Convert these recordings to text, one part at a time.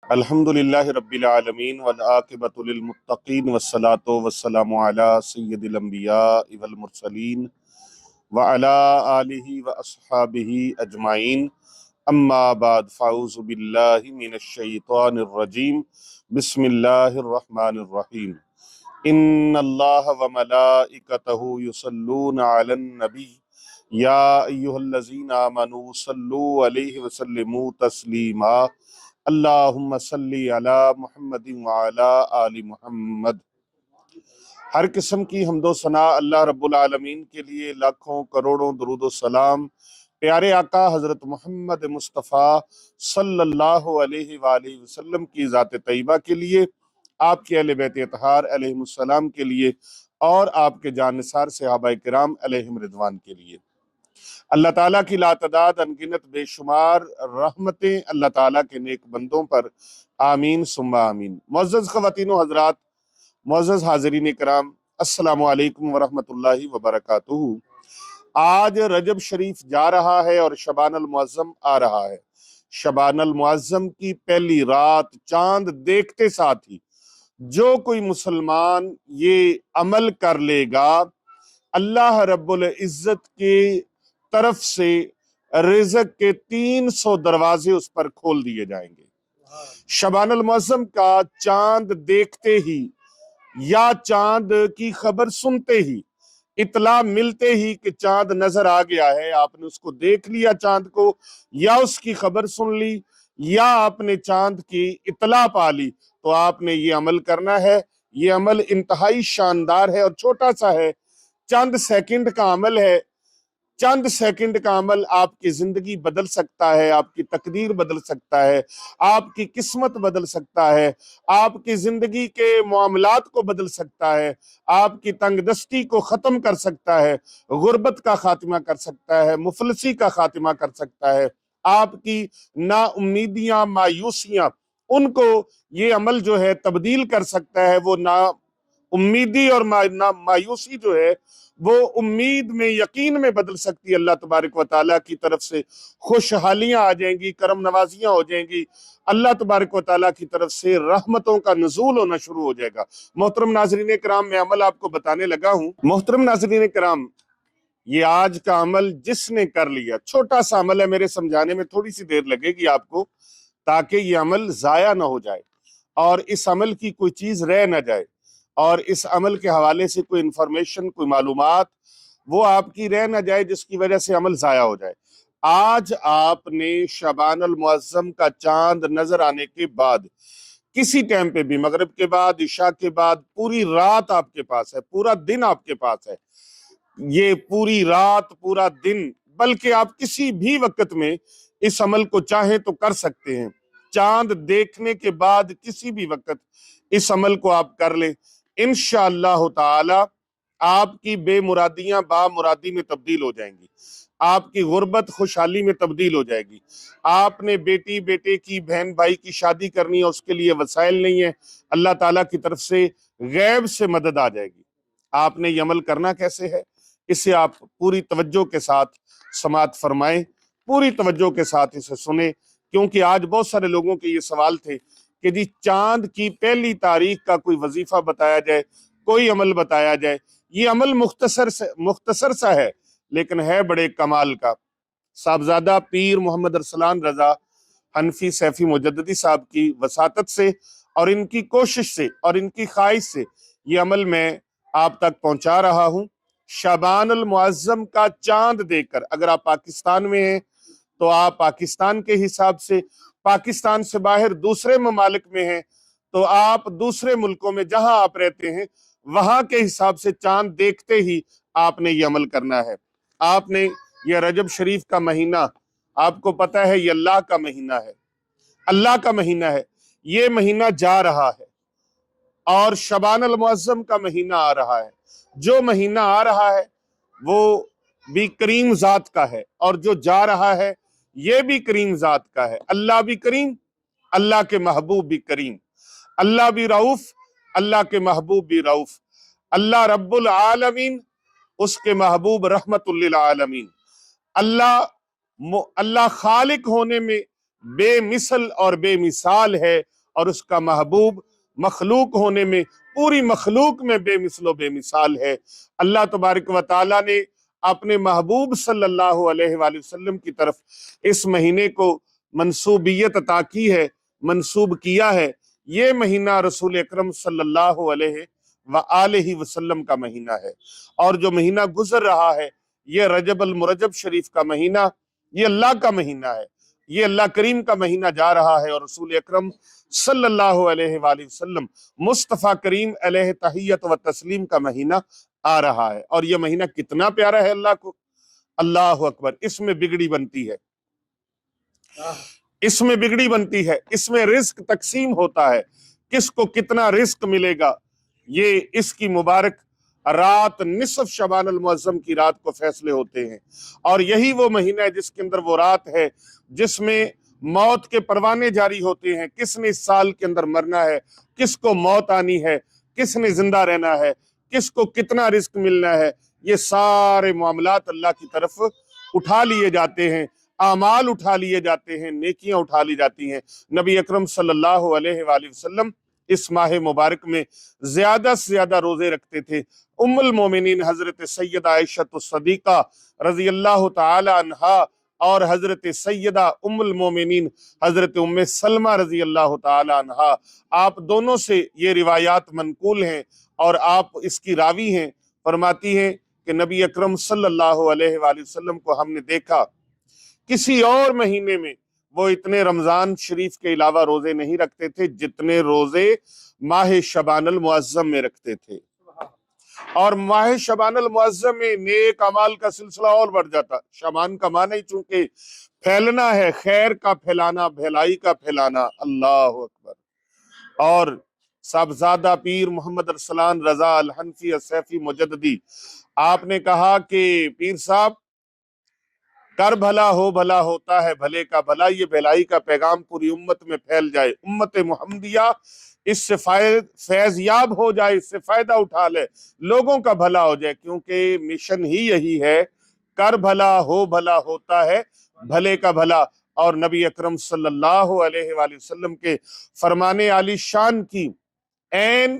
الحمدللہ رب العالمین والعاقبۃ للمتقین والصلاۃ والسلام علی سید الانبیاء والمرسلین وعلی آلہ واصحابہ اجمعین اما بعد فاعوذ باللہ من الشیطان الرجیم بسم اللہ الرحمن الرحیم ان اللہ وملائکتہ یصلون علی النبی یا ایہا الذین آمنوا صلوا علیہ وسلموا تسلیما اللہم صلی علی محمد وعلی آل محمد۔ ہر قسم کی حمد و ثناء اللہ رب العالمین کے لیے، لاکھوں کروڑوں درود و سلام پیارے آقا حضرت محمد مصطفیٰ صلی اللہ علیہ وآلہ وسلم کی ذات طیبہ کے لیے، آپ کے اہل بیت اطہار علیہم السلام کے لیے، اور آپ کے جانثار صحابہ کرام علیہم رضوان کے لیے۔ اللہ تعالیٰ کی لاتعداد انگنت بے شمار رحمتیں اللہ تعالیٰ کے نیک بندوں پر آمین ثم آمین۔ معزز خواتین و حضرات، معزز حاضرین کرام، السلام علیکم ورحمۃ اللہ وبرکاتہ۔ آج رجب شریف جا رہا ہے اور شبان المعظم آ رہا ہے۔ شبان المعظم کی پہلی رات چاند دیکھتے ساتھ ہی جو کوئی مسلمان یہ عمل کر لے گا، اللہ رب العزت کے طرف سے رزق کے 300 دروازے اس پر کھول دیے جائیں گے۔ شبان المعظم کا چاند دیکھتے ہی یا چاند کی خبر سنتے ہی، اطلاع ملتے ہی کہ چاند نظر آ گیا ہے، آپ نے اس کو دیکھ لیا چاند کو، یا اس کی خبر سن لی، یا آپ نے چاند کی اطلاع پا لی، تو آپ نے یہ عمل کرنا ہے۔ یہ عمل انتہائی شاندار ہے اور چھوٹا سا ہے، چند سیکنڈ کا عمل ہے۔ چند سیکنڈ کا عمل آپ کی زندگی بدل سکتا ہے، آپ کی تقدیر بدل سکتا ہے، آپ کی قسمت بدل سکتا ہے، آپ کی زندگی کے معاملات کو بدل سکتا ہے، آپ کی تنگ دستی کو ختم کر سکتا ہے، غربت کا خاتمہ کر سکتا ہے، مفلسی کا خاتمہ کر سکتا ہے، آپ کی نا امیدیاں، مایوسیاں، ان کو یہ عمل جو ہے تبدیل کر سکتا ہے۔ وہ نا امیدی اور مایوسی جو ہے وہ امید میں، یقین میں بدل سکتی ہے۔ اللہ تبارک و تعالیٰ کی طرف سے خوشحالیاں آ جائیں گی، کرم نوازیاں ہو جائیں گی، اللہ تبارک و تعالیٰ کی طرف سے رحمتوں کا نزول ہونا شروع ہو جائے گا۔ محترم ناظرین کرام، میں عمل آپ کو بتانے لگا ہوں۔ محترم ناظرین کرام، یہ آج کا عمل جس نے کر لیا، چھوٹا سا عمل ہے، میرے سمجھانے میں تھوڑی سی دیر لگے گی آپ کو، تاکہ یہ عمل ضائع نہ ہو جائے اور اس عمل کی کوئی چیز رہ نہ جائے، اور اس عمل کے حوالے سے کوئی انفارمیشن، کوئی معلومات وہ آپ کی رہ نہ جائے جس کی وجہ سے عمل ضائع ہو جائے۔ آج آپ نے شبان المعظم کا چاند نظر آنے کے بعد کسی ٹائم پہ بھی، مغرب کے بعد، عشاء کے بعد، پوری رات آپ کے پاس ہے، پورا دن آپ کے پاس ہے۔ یہ پوری رات، پورا دن، بلکہ آپ کسی بھی وقت میں اس عمل کو چاہیں تو کر سکتے ہیں۔ چاند دیکھنے کے بعد کسی بھی وقت اس عمل کو آپ کر لیں، انشاءاللہ تعالی آپ کی بے مرادیاں با مرادی میں تبدیل ہو جائیں گی، آپ کی غربت خوشحالی میں تبدیل ہو جائے گی۔ آپ نے بیٹی بیٹے کی، بہن بھائی کی شادی کرنی ہے، اس کے لیے وسائل نہیں ہے، اللہ تعالیٰ کی طرف سے غیب سے مدد آ جائے گی۔ آپ نے یہ عمل کرنا کیسے ہے، اسے آپ پوری توجہ کے ساتھ سماعت فرمائیں، پوری توجہ کے ساتھ اسے سنیں، کیونکہ آج بہت سارے لوگوں کے یہ سوال تھے کہ جی چاند کی پہلی تاریخ کا کوئی وظیفہ بتایا جائے، کوئی عمل بتایا جائے۔ یہ عمل مختصر سا ہے، لیکن ہے بڑے کمال کا۔ صاحبزادہ پیر محمد ارسلان رضا حنفی سیفی مجددی صاحب کی وساطت سے اور ان کی کوشش سے اور ان کی خواہش سے یہ عمل میں آپ تک پہنچا رہا ہوں۔ شبان المعظم کا چاند دیکھ کر، اگر آپ پاکستان میں ہیں تو آپ پاکستان کے حساب سے، پاکستان سے باہر دوسرے ممالک میں ہیں تو آپ دوسرے ملکوں میں جہاں آپ رہتے ہیں وہاں کے حساب سے چاند دیکھتے ہی آپ نے یہ عمل کرنا ہے۔ آپ نے یہ رجب شریف کا مہینہ، آپ کو پتہ ہے یہ اللہ کا مہینہ ہے، اللہ کا مہینہ ہے، یہ مہینہ جا رہا ہے اور شبان المعظم کا مہینہ آ رہا ہے۔ جو مہینہ آ رہا ہے وہ بھی کریم ذات کا ہے، اور جو جا رہا ہے یہ بھی کریم ذات کا ہے۔ اللہ بھی کریم، اللہ کے محبوب بھی کریم، اللہ بھی رؤوف، اللہ کے محبوب بھی رؤوف، اللہ رب العالمین، اس کے محبوب رحمت للعالمین۔ اللہ خالق ہونے میں بے مثل اور بے مثال ہے، اور اس کا محبوب مخلوق ہونے میں پوری مخلوق میں بے مثل و بے مثال ہے۔ اللہ تبارک و تعالیٰ نے اپنے محبوب صلی اللہ علیہ وآلہ وسلم کی طرف اس مہینے کو منسوبیت عطا کی ہے، منسوب کیا ہے۔ یہ مہینہ رسول اکرم صلی اللہ علیہ وآلہ وسلم کا مہینہ ہے، اور جو مہینہ گزر رہا ہے یہ رجب المرجب شریف کا مہینہ، یہ اللہ کا مہینہ ہے، یہ اللہ کریم کا مہینہ جا رہا ہے، اور رسول اکرم صلی اللہ علیہ وآلہ وسلم مصطفیٰ کریم علیہ تحیت و تسلیم کا مہینہ آ رہا ہے۔ اور یہ مہینہ کتنا پیارا ہے اللہ کو، اللہ اکبر۔ اس میں بگڑی بنتی ہے، اس میں بگڑی بنتی ہے، اس میں رزق تقسیم ہوتا ہے، کس کو کتنا رزق ملے گا، یہ اس کی مبارک رات نصف شعبان المعظم کی رات کو فیصلے ہوتے ہیں۔ اور یہی وہ مہینہ ہے جس کے اندر وہ رات ہے جس میں موت کے پروانے جاری ہوتے ہیں، کس نے اس سال کے اندر مرنا ہے، کس کو موت آنی ہے، کس نے زندہ رہنا ہے، کس کو کتنا رزق ملنا ہے، یہ سارے معاملات اللہ کی طرف اٹھا لیے جاتے ہیں، اعمال اٹھا لیے جاتے ہیں، نیکیاں اٹھا لی جاتی ہیں۔ نبی اکرم صلی اللہ علیہ وآلہ وسلم اس ماہ مبارک میں زیادہ سے زیادہ روزے رکھتے تھے۔ ام المومنین حضرت سیدہ عائشہ الصدیقہ رضی اللہ تعالی عنہا اور حضرت سیدہ ام المومنین حضرت ام سلمہ رضی اللہ تعالی عنہا، آپ دونوں سے یہ روایات منقول ہیں، اور آپ اس کی راوی ہیں۔ فرماتی ہیں کہ نبی اکرم صلی اللہ علیہ وآلہ وسلم کو ہم نے دیکھا کسی اور مہینے میں وہ اتنے رمضان شریف کے علاوہ روزے نہیں رکھتے تھے جتنے روزے ماہ شعبان المعظم میں رکھتے تھے، اور ماہ شعبان المعظم میں نیک اعمال کا سلسلہ اور بڑھ جاتا۔ شعبان کا معنی چونکہ پھیلنا ہے، خیر کا پھیلانا، بھلائی کا پھیلانا، اللہ اکبر۔ اور صاحبزادہ پیر محمد ارسلان رضا الحنفی السیفی مجددی، آپ نے کہا کہ پیر صاحب کر بھلا ہو بھلا ہوتا ہے بھلے کا بھلا، یہ بھلائی کا پیغام پوری امت میں پھیل جائے، امت محمدیہ اس سے فیض یاب ہو جائے، اس سے فائدہ اٹھا لے، لوگوں کا بھلا ہو جائے، کیونکہ مشن ہی یہی ہے، کر بھلا ہو بھلا ہوتا ہے بھلے کا بھلا۔ اور نبی اکرم صلی اللہ علیہ وآلہ وسلم کے فرمانے عالی شان کی عین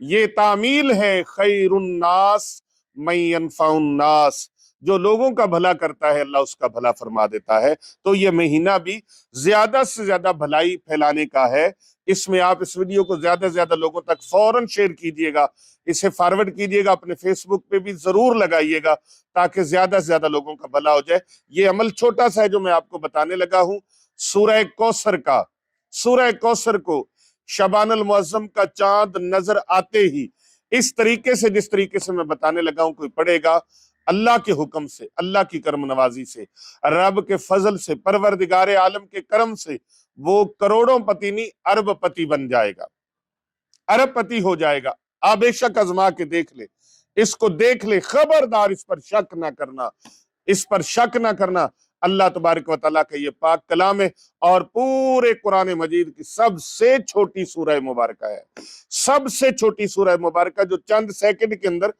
یہ تعمیل ہے، خیر الناس من ينفع الناس، جو لوگوں کا بھلا کرتا ہے اللہ اس کا بھلا فرما دیتا ہے۔ تو یہ مہینہ بھی زیادہ سے زیادہ بھلائی پھیلانے کا ہے۔ اس میں آپ اس ویڈیو کو زیادہ سے زیادہ لوگوں تک فوراً شیئر کیجئے گا، اسے فارورڈ کیجئے گا، اپنے فیس بک پہ بھی ضرور لگائیے گا تاکہ زیادہ سے زیادہ لوگوں کا بھلا ہو جائے۔ یہ عمل چھوٹا سا ہے جو میں آپ کو بتانے لگا ہوں، سورہ کوثر کا، سورہ کوثر کو شعبان المعظم کا چاند نظر آتے ہی اس طریقے سے جس طریقے سے میں بتانے لگا ہوں کوئی پڑھے گا، اللہ کے حکم سے، اللہ کی کرم نوازی سے، رب کے فضل سے، پروردگار عالم کے کرم سے وہ کروڑوں پتی نہیں ارب پتی بن جائے گا، ارب پتی ہو جائے گا۔ آپ بے شک آزما کے دیکھ لے، اس کو دیکھ لے، خبردار اس پر شک نہ کرنا، اس پر شک نہ کرنا۔ اللہ تبارک و تعالیٰ کا یہ پاک کلام ہے، اور پورے قرآن مجید کی سب سے چھوٹی سورہ مبارکہ ہے، سب سے چھوٹی سورہ مبارکہ جو چند سیکنڈ کے اندر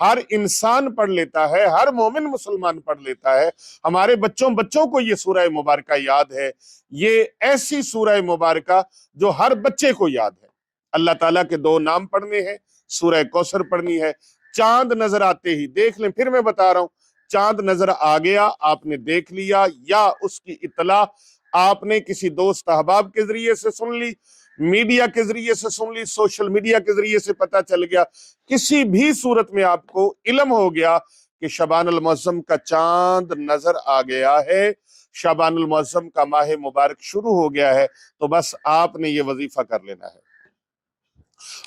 ہر انسان پڑھ لیتا ہے، ہر مومن مسلمان پڑھ لیتا ہے۔ ہمارے بچوں کو یہ سورہ مبارکہ یاد ہے، یہ ایسی سورہ مبارکہ جو ہر بچے کو یاد ہے۔ اللہ تعالیٰ کے دو نام پڑھنے ہیں، سورہ کوثر پڑھنی ہے، چاند نظر آتے ہی دیکھ لیں۔ پھر میں بتا رہا ہوں، چاند نظر آ گیا، آپ نے دیکھ لیا، یا اس کی اطلاع آپ نے کسی دوست احباب کے ذریعے سے سن لی، میڈیا کے ذریعے سے سن لی، سوشل میڈیا کے ذریعے سے پتہ چل گیا، کسی بھی صورت میں آپ کو علم ہو گیا کہ شعبان المعظم کا چاند نظر آ گیا ہے، شعبان المعظم کا ماہ مبارک شروع ہو گیا ہے، تو بس آپ نے یہ وظیفہ کر لینا ہے۔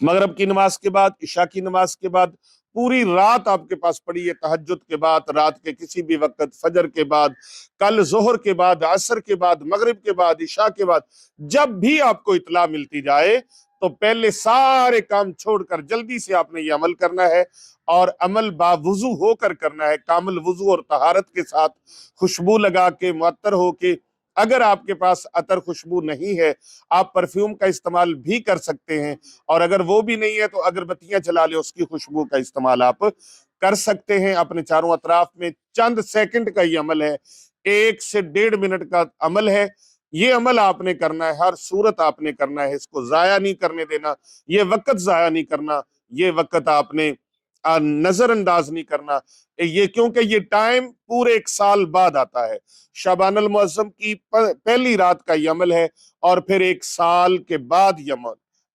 مغرب کی نماز کے بعد، عشاء کی نماز کے بعد، پوری رات آپ کے پاس پڑی ہے، تہجد کے بعد، رات کے کسی بھی وقت، فجر کے بعد، کل ظہر کے بعد، عصر کے بعد، مغرب کے بعد، عشاء کے بعد، جب بھی آپ کو اطلاع ملتی جائے تو پہلے سارے کام چھوڑ کر جلدی سے آپ نے یہ عمل کرنا ہے، اور عمل باوضو ہو کر کرنا ہے، کامل وضو اور طہارت کے ساتھ، خوشبو لگا کے، معطر ہو کے۔ اگر آپ کے پاس عطر خوشبو نہیں ہے، آپ پرفیوم کا استعمال بھی کر سکتے ہیں، اور اگر وہ بھی نہیں ہے تو اگربتیاں چلا لے، اس کی خوشبو کا استعمال آپ کر سکتے ہیں اپنے چاروں اطراف میں۔ چند سیکنڈ کا یہ عمل ہے، 1 سے 1.5 منٹ کا عمل ہے، یہ عمل آپ نے کرنا ہے، ہر صورت آپ نے کرنا ہے، اس کو ضائع نہیں کرنے دینا، یہ وقت ضائع نہیں کرنا، یہ وقت آپ نے نظر انداز نہیں کرنا، یہ کیونکہ یہ ٹائم پورے ایک سال بعد آتا ہے۔ شعبان المعظم کی پہلی رات کا یہ عمل ہے، اور پھر ایک سال کے بعد یہ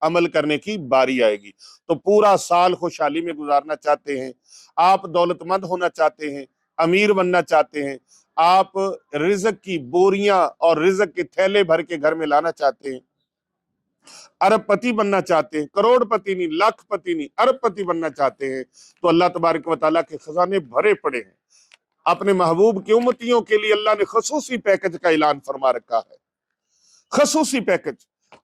عمل کرنے کی باری آئے گی۔ تو پورا سال خوشحالی میں گزارنا چاہتے ہیں، آپ دولت مند ہونا چاہتے ہیں، امیر بننا چاہتے ہیں، آپ رزق کی بوریاں اور رزق کے تھیلے بھر کے گھر میں لانا چاہتے ہیں، ارب پتی بننا چاہتے ہیں، کروڑ پتی نہیں، لاکھ پتی نہیں، ارب پتی بننا چاہتے ہیں، تو اللہ تبارک و تعالیٰ کے خزانے بھرے پڑے ہیں۔ اپنے محبوب کی امتیوں کے لیے اللہ نے خصوصی پیکج کا اعلان فرما رکھا ہے، خصوصی پیکج۔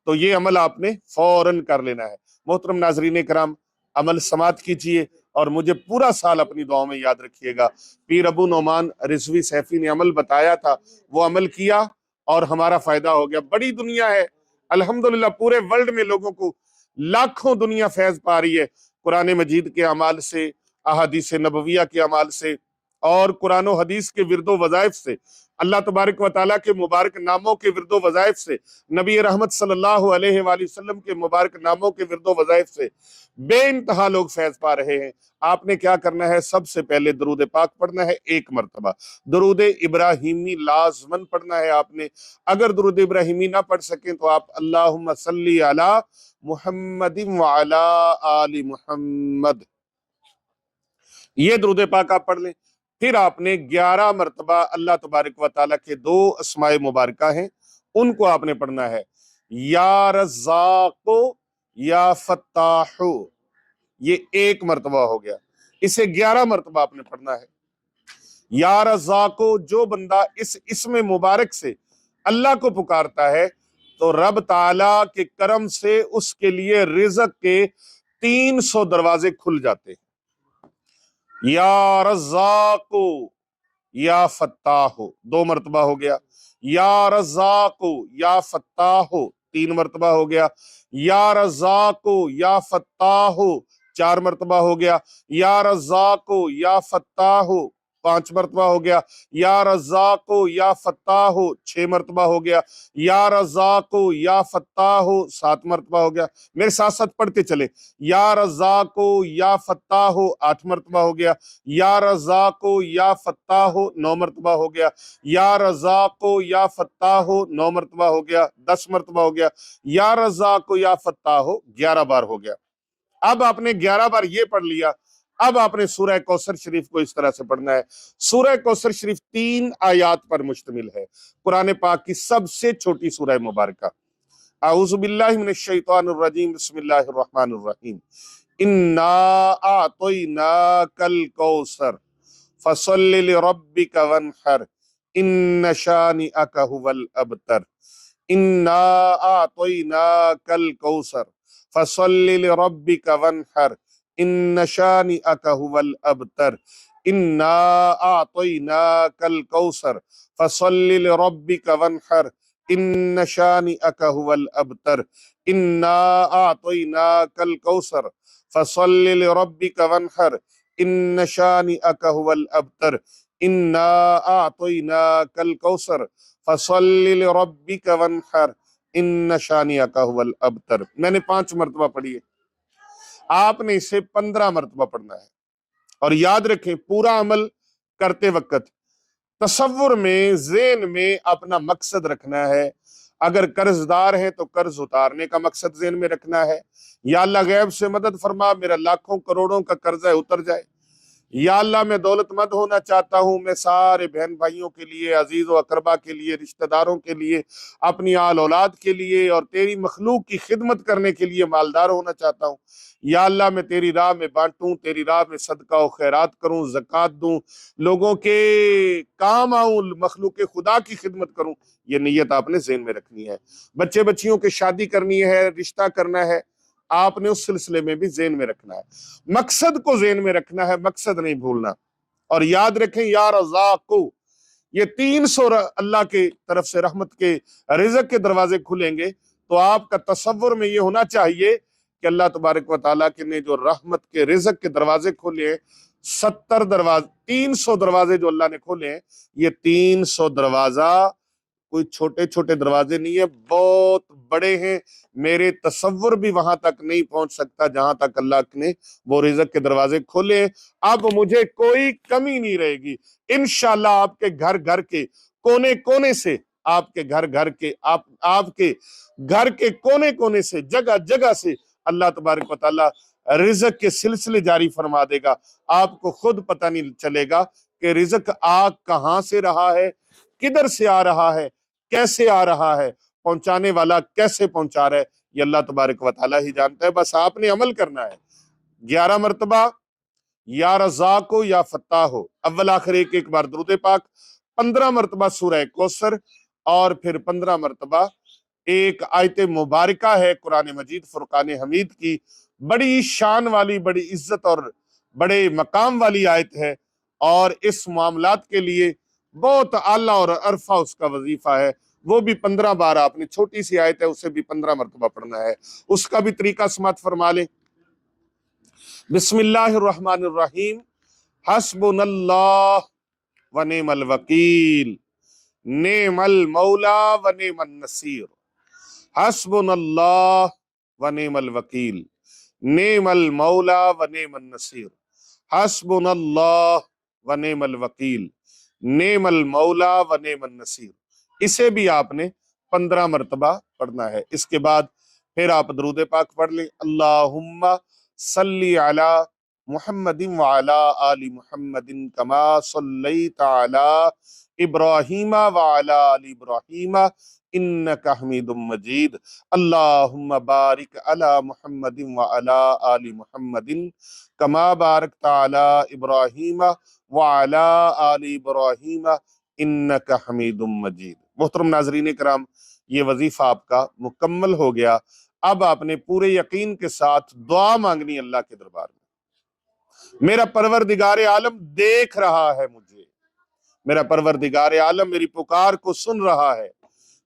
تو یہ عمل آپ نے فوراً کر لینا ہے۔ محترم ناظرین کرام، عمل سماعت کیجئے اور مجھے پورا سال اپنی دعاؤں میں یاد رکھیے گا۔ پیر ابو نعمان رضوی سیفی نے عمل بتایا تھا، وہ عمل کیا اور ہمارا فائدہ ہو گیا۔ بڑی دنیا ہے الحمدللہ، پورے ورلڈ میں لوگوں کو لاکھوں دنیا فیض پا رہی ہے قرآن مجید کے اعمال سے، احادیث نبویہ کے اعمال سے، اور قرآن و حدیث کے ورد و وظائف سے، اللہ تبارک و تعالیٰ کے مبارک ناموں کے ورد و وظائف سے، نبی رحمت صلی اللہ علیہ وآلہ وسلم کے مبارک ناموں کے ورد و وظائف سے بے انتہا لوگ فیض پا رہے ہیں۔ آپ نے کیا کرنا ہے؟ سب سے پہلے درود پاک پڑھنا ہے 1 مرتبہ، درود ابراہیمی لازماً پڑھنا ہے آپ نے۔ اگر درود ابراہیمی نہ پڑھ سکیں تو آپ اللہم صلی علی محمد وعلی آل محمد، یہ درود پاک آپ پڑھ لیں۔ پھر آپ نے 11 مرتبہ اللہ تبارک و تعالیٰ کے 2 اسماء مبارکہ ہیں، ان کو آپ نے پڑھنا ہے، یا رزاق یا فتاح، یہ 1 مرتبہ ہو گیا، اسے 11 مرتبہ آپ نے پڑھنا ہے۔ یا رزاق، جو بندہ اس اسم مبارک سے اللہ کو پکارتا ہے تو رب تعالیٰ کے کرم سے اس کے لیے رزق کے 300 دروازے کھل جاتے ہیں۔ یا رزاق یا فتاح، 2 مرتبہ ہو گیا، یا رزاق یا فتاح 3 مرتبہ ہو گیا، یا رزاق یا فتاح 4 مرتبہ ہو گیا، یا رزاق یا فتاح 5 مرتبہ ہو گیا، یا رزاق یا فتاح 6 مرتبہ ہو گیا، یا رزاق یا فتاح 7 مرتبہ ہو گیا۔ میرے ساتھ ساتھ پڑھتے چلے، یا رزاق یا فتاح 8 مرتبہ ہو گیا، یا رزاق یا فتاح 9 مرتبہ ہو گیا، یا رزاق یا فتاح 9 مرتبہ ہو گیا، 10 مرتبہ ہو گیا، یا رزاق یا فتاح 11 بار ہو گیا۔ اب آپ نے 11 بار یہ پڑھ لیا، اب آپ نے سورہ کوثر شریف کو اس طرح سے پڑھنا ہے۔ سورہ کوثر شریف 3 آیات پر مشتمل ہے، قرآن پاک کی سب سے چھوٹی سورہ مبارکہ۔ اعوذ باللہ من الشیطان الرجیم، بسم اللہ الرحمن الرحیم، انا اعطیناک الکوثر فصل لربک وانحر ان شانئک هو الابتر، انا اعطیناک الکوثر فصل لربک وانحر ان شانئک هو الابتر، انا اعطیناک الکوثر فصل لربک وانحر ان شانئک هو الابتر، انا اعطیناک الکوثر فصل لربک وانحر ان شانئک هو الابتر، انا اعطیناک الکوثر فصل لربک وانحر ان شانئک هو الابتر۔ میں نے 5 مرتبہ پڑھی ہے، آپ نے اسے 15 مرتبہ پڑھنا ہے۔ اور یاد رکھیں، پورا عمل کرتے وقت تصور میں، ذہن میں اپنا مقصد رکھنا ہے۔ اگر قرض دار ہے تو قرض اتارنے کا مقصد ذہن میں رکھنا ہے، یا اللہ غیب سے مدد فرما، میرا لاکھوں کروڑوں کا قرض ہے اتر جائے، یا اللہ میں دولت مند ہونا چاہتا ہوں، میں سارے بہن بھائیوں کے لیے، عزیز و اقربا کے لیے، رشتہ داروں کے لیے، اپنی آل اولاد کے لیے اور تیری مخلوق کی خدمت کرنے کے لیے مالدار ہونا چاہتا ہوں، یا اللہ میں تیری راہ میں بانٹوں، تیری راہ میں صدقہ و خیرات کروں، زکوٰۃ دوں، لوگوں کے کام آؤں، مخلوق خدا کی خدمت کروں۔ یہ نیت آپ نے ذہن میں رکھنی ہے۔ بچے بچیوں کی شادی کرنی ہے، رشتہ کرنا ہے، آپ نے اس سلسلے میں بھی ذہن میں رکھنا ہے، مقصد کو ذہن میں رکھنا ہے، مقصد نہیں بھولنا۔ اور یاد رکھیں، یا رزاق، یہ 300 اللہ کے طرف سے رحمت کے رزق کے دروازے کھلیں گے، تو آپ کا تصور میں یہ ہونا چاہیے کہ اللہ تبارک و تعالیٰ کے نے جو رحمت کے رزق کے دروازے کھولے ہیں، 70 دروازے، 300 دروازے جو اللہ نے کھولے ہیں، یہ 300 دروازہ کوئی چھوٹے چھوٹے دروازے نہیں ہے، بہت بڑے ہیں، میرے تصور بھی وہاں تک نہیں پہنچ سکتا جہاں تک اللہ نے وہ رزق کے دروازے کھولے ہیں۔ اب مجھے کوئی کمی نہیں رہے گی انشاءاللہ۔ آپ کے گھر گھر کے کونے کونے سے، آپ کے گھر گھر کے آپ کے گھر کے کونے کونے سے، جگہ جگہ سے اللہ تبارک و تعالی رزق کے سلسلے جاری فرما دے گا۔ آپ کو خود پتہ نہیں چلے گا کہ رزق کہاں سے رہا ہے، کدھر سے آ رہا ہے، کیسے آ رہا ہے، پہنچانے والا کیسے پہنچا رہا ہے، یہ اللہ تبارک و تعالی ہی جانتا ہے۔ بس آپ نے عمل کرنا ہے۔ 11 مرتبہ یا رزاق ہو یا فتح ہو، اول آخر ایک بار درود پاک، 15 مرتبہ سورہ کوثر، اور پھر 15 مرتبہ ایک آیت مبارکہ ہے قرآن مجید فرقان حمید کی، بڑی شان والی، بڑی عزت اور بڑے مقام والی آیت ہے، اور اس معاملات کے لیے بہت اعلیٰ اور عرفہ اس کا وظیفہ ہے۔ وہ بھی 15 بار، آپ نے چھوٹی سی آیت ہے اسے بھی 15 مرتبہ پڑھنا ہے۔ اس کا بھی طریقہ سماعت فرما لیں۔ بسم اللہ الرحمن الرحیم، حسبنا اللہ و نعم الوکیل، نعم المولا و نعم النصیر، حسبنا اللہ و نعم الوکیل، نعم المولا و نعم النصیر، حسبنا اللہ و نعم الوکیل، نعم المولا و نعم النصیر۔ اسے بھی آپ نے 15 مرتبہ پڑھنا ہے۔ اس کے بعد پھر آپ درود پاک پڑھ لیں۔ اللہم صلی علی محمد وعلی آل محمد کما صلیت علی ابراہیم وعلی آل ابراہیم انکا حمید مجید۔ اللہم بارک علی محمد وعلی آل محمد کما بارکت علی ابراہیم وعلی آل ابراہیم انکا حمید مجید۔ محترم ناظرین کرام، یہ وظیفہ آپ کا مکمل ہو گیا۔ اب آپ نے پورے یقین کے ساتھ دعا مانگنی اللہ کے دربار میں۔ میرا پروردگار عالم دیکھ رہا ہے مجھے، میرا پروردگار عالم میری پکار کو سن رہا ہے،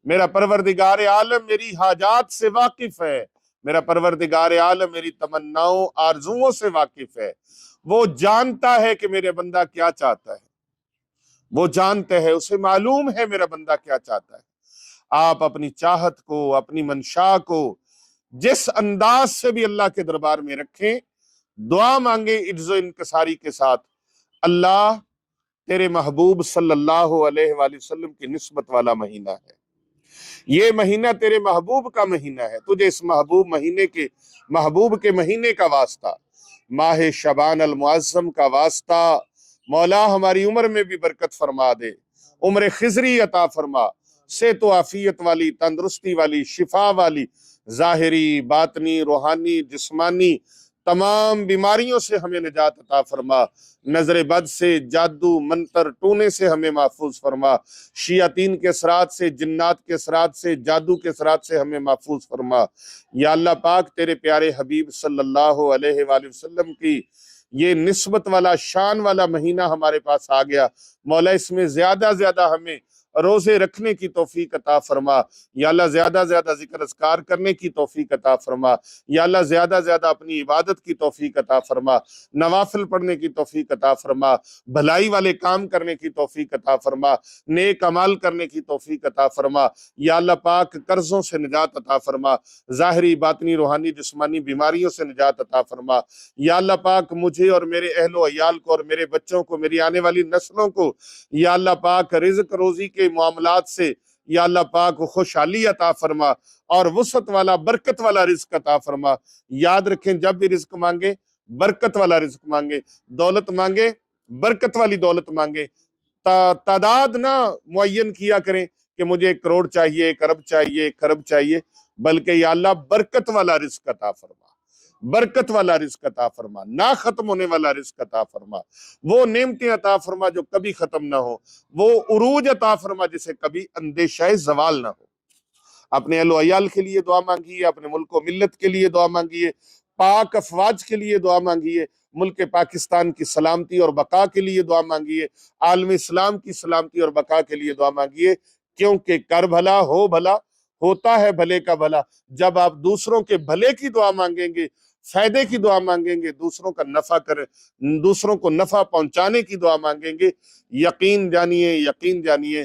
میرا پروردگار عالم میری حاجات سے واقف ہے، میرا پروردگار عالم میری تمناؤں آرزوؤں سے واقف ہے۔ وہ جانتا ہے کہ میرے بندہ کیا چاہتا ہے، وہ جانتا ہے، اسے معلوم ہے میرا بندہ کیا چاہتا ہے۔ آپ اپنی چاہت کو، اپنی منشا کو جس انداز سے بھی اللہ کے دربار میں رکھیں، دعا مانگیں عجز و انکساری کے ساتھ۔ اللہ تیرے محبوب صلی اللہ علیہ وآلہ وسلم کی نسبت والا مہینہ ہے، یہ مہینہ تیرے محبوب کا مہینہ ہے، تجھے اس محبوب کے مہینے کا واسطہ، ماہ شعبان المعظم کا واسطہ، مولا ہماری عمر میں بھی برکت فرما دے، عمر خضری عطا فرما، صحت و عافیت والی، تندرستی والی، شفا والی، ظاہری، باطنی، روحانی، جسمانی تمام بیماریوں سے ہمیں نجات عطا فرما، نظر بد سے، جادو، منتر، ٹونے سے ہمیں محفوظ فرما، شیاطین کے اثرات سے، جنات کے اثرات سے، جادو کے اثرات سے ہمیں محفوظ فرما۔ یا اللہ پاک، تیرے پیارے حبیب صلی اللہ علیہ وآلہ وسلم کی یہ نسبت والا، شان والا مہینہ ہمارے پاس آ گیا، مولا اس میں زیادہ زیادہ ہمیں روزے رکھنے کی توفیق عطا فرما، یا اللہ زیادہ زیادہ ذکر اذکار کرنے کی توفیق عطا فرما، یا اللہ زیادہ زیادہ اپنی عبادت کی توفیق عطا فرما، نوافل پڑھنے کی توفیق عطا فرما، بھلائی والے کام کرنے کی توفیق عطا فرما، نیک عمل کرنے کی توفیق عطا فرما، یا اللہ پاک قرضوں سے نجات عطا فرما، ظاہری، باطنی، روحانی، جسمانی بیماریوں سے نجات عطا فرما، یا اللہ پاک مجھے اور میرے اہل و عیال کو اور میرے بچوں کو، میری آنے والی نسلوں کو، یا اللہ پاک رزق روزی کے معاملات سے یا اللہ پاک خوشحالی عطا فرما اور وسعت والا، برکت والا رزق عطا فرما۔ یاد رکھیں، جب بھی رزق مانگے برکت والا رزق مانگے، دولت مانگے برکت والی دولت مانگے، تعداد نہ معین کیا کریں کہ مجھے 1 کروڑ چاہیے، 1 ارب چاہیے، 1 خرب چاہیے، بلکہ یا اللہ برکت والا رزق عطا فرما، برکت والا رزق عطا فرما، نہ ختم ہونے والا رزق عطا فرما، وہ نعمتیں عطا فرما جو کبھی ختم نہ ہو، وہ عروج عطا فرما جسے کبھی اندیشہ زوال نہ ہو۔ اپنے اہل و عیال کے لیے دعا مانگیے، اپنے ملک و ملت کے لیے دعا مانگیے، پاک افواج کے لیے دعا مانگیے، ملک پاکستان کی سلامتی اور بقا کے لیے دعا مانگیے، عالم اسلام کی سلامتی اور بقا کے لیے دعا مانگیے، کیونکہ کر بھلا ہو بھلا، ہوتا ہے بھلے کا بھلا۔ جب آپ دوسروں کے بھلے کی دعا مانگیں گے، فائدے کی دعا مانگیں گے، دوسروں کا نفع دوسروں کو نفع پہنچانے کی دعا مانگیں گے، یقین جانیے